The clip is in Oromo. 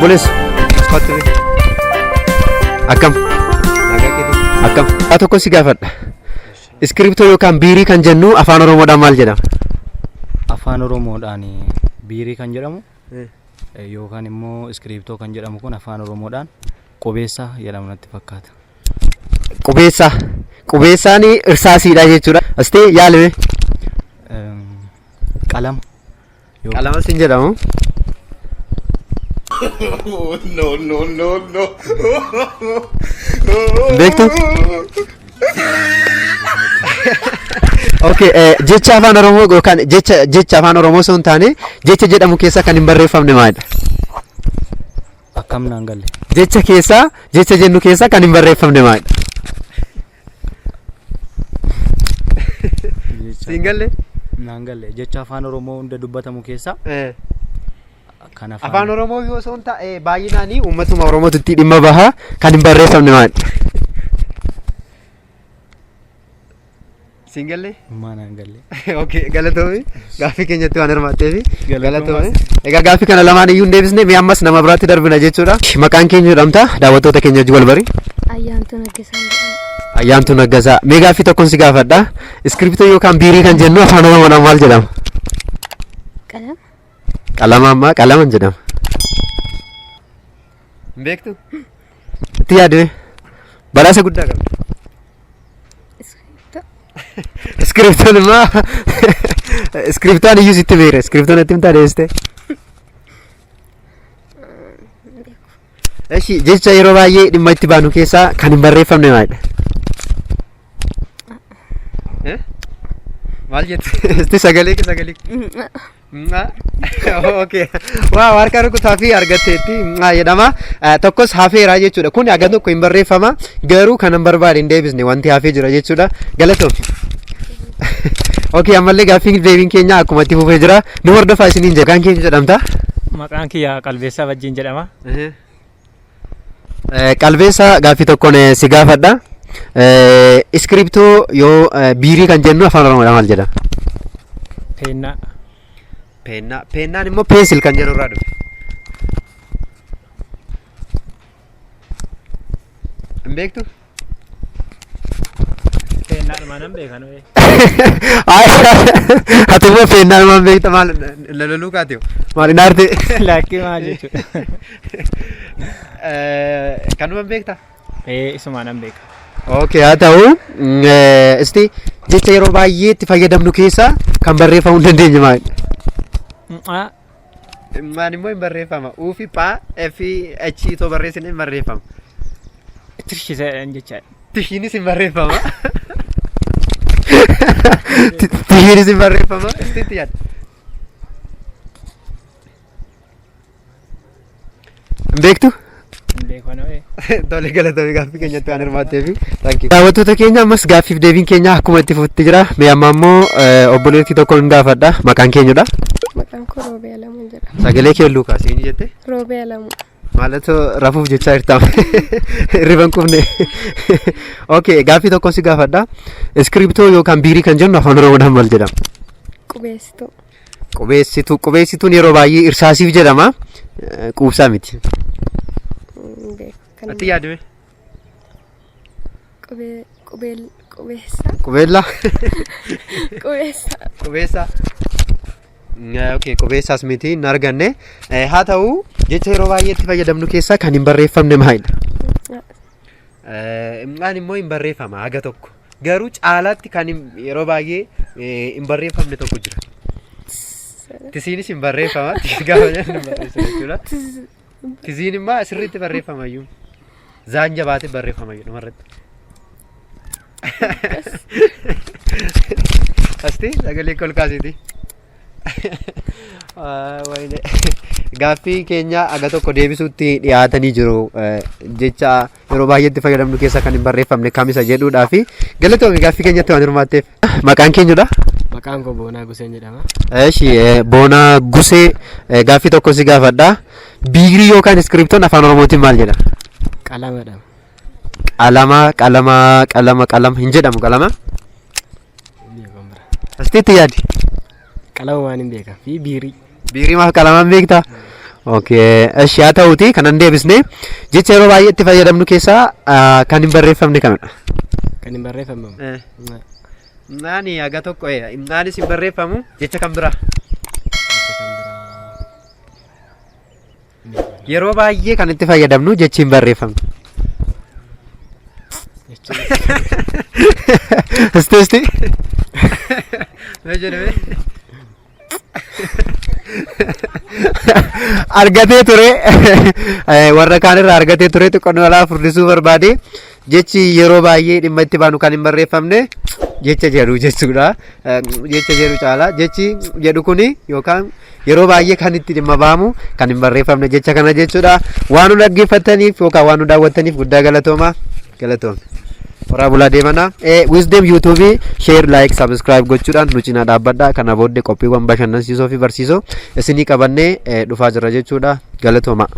Obbolees. Akkam. Akkam. Haa tokko si gaafadha. Iskiriptoo yookaan biirii kan jennu afaan Oromoodhaan maal jedhama? Afaan Oromoodhaan biirii kan jedhamu yookaan immoo iskiriptoo kan jedhamu kun afaan Oromoodhaan qubeessaa jedhamu natti fakkaata. Qubeessaa. Qubeessaan irsaasiidha jechuudha. Astee yaalame. Qalama. Qalama sin jedhamu. No. Beektu? Okay, jecha afaan Oromoo yookaan jecha afaan Oromoo osoo hin taane jecha jedhamu keessa kan hin barreeffamne maalidha? Akkam naan galle. Jecha keessa jecha jennu keessa kan hin barreeffamne maalidha? Siin galle? Naan galle. Jecha afaan Oromoo hunda dubbatamu keessa kan afaan Oromoo yoo osoo hin taane baay'inaanii uummatuma Oromootu itti dhimma baha kan hin barreeffamne maalidha? Siin galle? Naan galle. Okay, galatoomi. Gaaffii keenyatti waan hirmaatteefi galatoomi. Egaa gaaffii kana lamaan iyyuu hin deebisne mee ammas nama biraatti darbina jechuudha. Maqaan keenya jedhamta daawwattoota keenya wajjin wal bari. Ayyaantuu Naggasaa jedhama. Ayyaantuu Naggasaa. Mee gaaffii tokkoon si gaafadha. Iskiriptoo yookaan biirii kan jennu afaan Oromoodhaan maal jedhama? Qalama. Qalama ammaa qalaman jedhama. Hin beektu? Itti yaadde badhaasa guddaa qabdi. Iskiriptoon immoo iskiriptoon iyyuu sitti beera. Iskiriptoon itti himtaa deessite. Eshi jecha yeroo baay'ee dhimma itti baanu keessaa kan hin barreeffamne maalidha? Maal jette? Isti sagalee. Okay. Waa harka rukutaa fi argatteetti jedhama. Tokkos hafeera jechuudha. Kun haga tokko hin barreeffama. Garuu kan hin barbaade hin deebisne wanti hafee jira jechuudha. Galatoom. Okay, ammallee gaaffii deebiin keenya akkuma itti fufee jira. Nu hordofaa isiniin jedha. Maqaan keenya jedhamta? Maqaan kiyya Qalbeessaa wajjin jedhama. Qalbeessaa gaaffii tokkoon si gaafadha. Iskiriptoo yoo biirii kan jennu afaan Oromoodhaan maal jedhama? Peennaa. Peennaan immoo peensil kan jedhu irraa dhufe. Hin beektu? Peennaadhuma nan beekan. Ati immoo peennaadhuma beekta maal laloluu kaatee maal hin aarte? Laakkii maal jechuudha. Kanuma beekta? Isuma nan beeka. Okay, haa ta'u isti jecha yeroo baay'ee itti fayyadamnu keessaa kan barreeffamuu hin dandeenye maalidha? Maan immoo hin barreeffama. Uufi paa fi achi itoo barreessine hin barreeffama. Tirshisa jechaadha. Tishiinis hin barreeffama. Tishiinis hin barreeffama. Istitti yaadda. Hin beektu? Tole galatoomi gaaffii keenyatti waan hirmaatteefi. Daawwattoota keenya ammas gaaffiif deebiin keenya akkuma itti fufutti jira. Mee amma immoo obboleettii tokko hin gaafadha. Maqaan keenyudha? Maqaan koo Roobee Alamuu jedhama. Sagalee kee luukaas eenyu jette? Roobee Alamuu. Maalatu rafuuf jechaa jirtama? Hirriban qufne. Okay, gaaffii tokko si gaafadha. Iskiriptoo yookaan biirii kan jennu afaan Oromoodhaan maal jedhama? Qubeessituu. Qubeessituu. Qubeessituun yeroo baay'ee irsaasiif jedhama. Quubsaa miti. Ati yaadame? Qubeessaa. Qubeellaa? Qubeessaa. Qubeessaa. Okay, qubeessaas miti hin arganne. Haa ta'u jecha yeroo baay'ee itti fayyadamnu keessaa kan hin barreeffamne maalidha? Maan immoo hin barreeffama haga tokko. Garuu caalaatti kan yeroo baay'ee hin barreeffamne tokko jira. Tisiinis hin barreeffama. Gaafa jennu barreessa jechuudha. Tisiin immoo asirratti barreeffama iyyuu. Zaan jabaatee barreeffama iyyuu dhumarratti. Asti sagalee kolkaasiiti. Gaaffii keenya aga tokko deebisuutti dhiyaatanii jiru. Jecha yeroo baay'eetti fayyadamnu keessa kan hin barreeffamne kamisa jedhuudhaa fi galatoomi gaaffii keenyatti waan hirmaatteef. Maqaan keenyudha? Maqaan koo Boonaa Guseen jedhama. Eshi Boonaa Gusee gaaffii tokko si gaafadha. Biirii yookaan iskiriptoon afaan Oromootiin maal jedha? Qalamadha. Qalama hin jedhamu qalama? Astiitti yaadi? Qalama waan hin beekan fi biirii. Biirii maaf qalamaan beektaa? Okay, eshi haa ta'uuti kanan deebisne jecha yeroo baay'ee itti fayyadamnu keessaa kan hin barreeffamne kamidha? Kan hin barreeffamu. Naani aga tokko naanis hin barreeffamu jecha kan biraa yeroo baay'ee kan itti fayyadamnu jechi hin barreeffamne. Isti argatee ture warra kaan irraa argatee ture xiqqoon alaa furdisuu barbaade jechi yeroo baay'ee dhimma itti baanu kan hin barreeffamne jecha jedhu jechuudha. Jecha jedhu caala jechi jedhu kuni yookaan yeroo baay'ee kan itti dhimma baamu kan hin barreeffamne jecha kana jechuudha. Waan nu dhaggeeffataniif yookaan waan nu daawwattaniif guddaa galatooma. Horaa bulaa deemanaa. Wisdom YouTube share like subscribe gochuudhaan nu cinaa dhaabbadhaa. Kana booddee qophiiwwan bashannansiisoo fi barsiisoo isinii qabannee dhufaa jirra jechuudha. Galatooma.